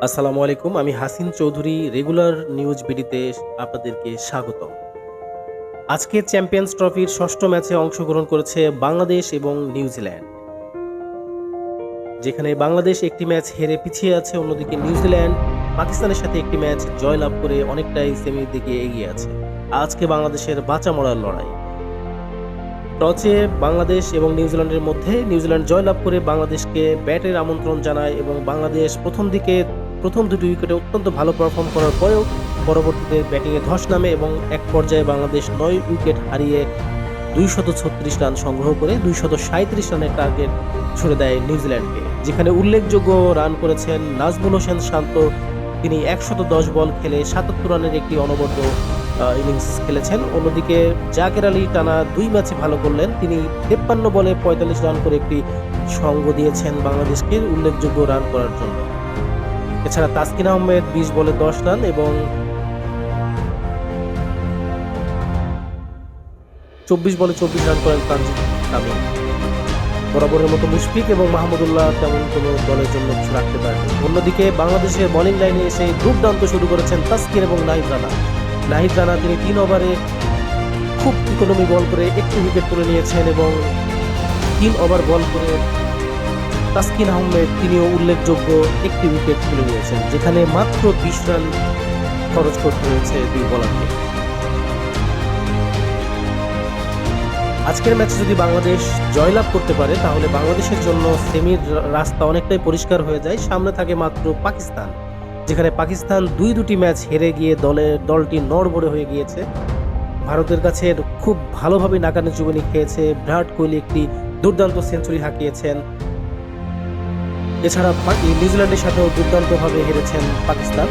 আসসালামু আলাইকুম। আমি হাসিন চৌধুরী রেগুলার নিউজ বিডিতে আপনাদেরকে স্বাগতম। আজকে চ্যাম্পিয়ন্স ট্রফির ৬ষ্ঠ ম্যাচে অংশগ্রহণ করেছে বাংলাদেশ এবং নিউজিল্যান্ড। যেখানে বাংলাদেশ একটি ম্যাচ হেরে পিছিয়ে আছে, অন্যদিকে নিউজিল্যান্ড পাকিস্তানের সাথে একটি ম্যাচ জয়লাভ করে অনেকটাই সেমির দিকে এগিয়ে আছে। আজকে বাংলাদেশের বাঁচা মরার লড়াই। টসে বাংলাদেশ এবং নিউজিল্যান্ডের মধ্যে নিউজিল্যান্ড জয়লাভ করে বাংলাদেশকে ব্যাটের আমন্ত্রণ জানায় এবং বাংলাদেশ প্রথম দুটি উইকেটে অত্যন্ত ভালো পারফর্ম করার পরেও পরবর্তীতে ব্যাটিংয়ে ধস নামে এবং এক পর্যায়ে বাংলাদেশ ৯ উইকেট হারিয়ে ২৩৬ রান সংগ্রহ করে ২৩৭ রানের টার্গেট ছুড়ে দেয় নিউজিল্যান্ডকে। যেখানে উল্লেখযোগ্য রান করেছেন নাজমুল হোসেন শান্ত। তিনি ১১০ বল খেলে ৭৭ রানের একটি অনবদ্য ইনিংস খেলেছেন। অন্যদিকে জাকের আলী টানা ২ ম্যাচে ভালো করলেন। তিনি ৫৩ বলে ৪৫ রান করে একটি সঙ্গ দিয়েছেন বাংলাদেশকে উল্লেখযোগ্য রান করার জন্য। এছাড়া তাসকিন আহমেদ ২০ বলে ১০ রান এবং ২৪ বলে ২৪ রান করেন তানজিদ তামিম। বরাবরের মতো মুশফিক এবং মাহমুদুল্লাহ তেমন কোনো দলের জন্য কিছু রাখতে পারেনি। অন্যদিকে বাংলাদেশের বোলিং লাইনে এসে দুর্দান্ত শুরু করেছেন তাসকিন এবং নাহিদ রানা। নাহিদ রানা তিনি ৩ ওভারে খুব ইকোনমি বল করে একটি উইকেট তুলে নিয়েছেন এবং ৩ ওভার বল করে তাসকিন আহমেদ তিনিও উল্লেখযোগ্য একটি উইকেট তুলে নিয়েছেন, যেখানে মাত্র ২০ রান খরচ করতে হয়েছে দুই বোলারকে। আজকের ম্যাচে যদি বাংলাদেশ জয়লাভ করতে পারে তাহলে বাংলাদেশের জন্য সেমির রাস্তা অনেকটাই পরিষ্কার হয়ে যায়। সামনে থাকে মাত্র পাকিস্তান, যেখানে পাকিস্তান দুটি ম্যাচ হেরে গিয়ে দলটি নড়বড়ে হয়ে গিয়েছে। ভারতের কাছে খুব ভালোভাবে নাকানি চুবানি খেয়েছে। বিরাট কোহলি একটি দুর্দান্ত সেঞ্চুরি হাঁকিয়েছেন। এছাড়া নিউজিল্যান্ডের সাথেও দুর্দান্তভাবে হেরেছেন পাকিস্তান।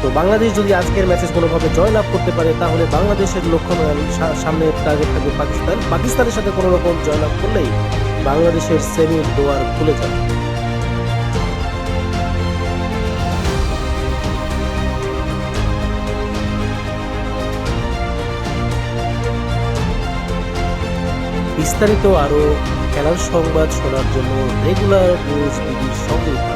তো বাংলাদেশ যদি আজকের ম্যাচে কোনোভাবে জয়লাভ করতে পারে তাহলে বাংলাদেশের লক্ষ্য সামনে টার্গেট থাকবে পাকিস্তানের সাথে কোনো রকম জয়লাভ করলেই বাংলাদেশের সেমির দুয়ার খুলে যাবে। বিস্তারিত আরও খেলার সংবাদ শোনার জন্য রেগুলার নিউজ বিডির সঙ্গে থাকুন।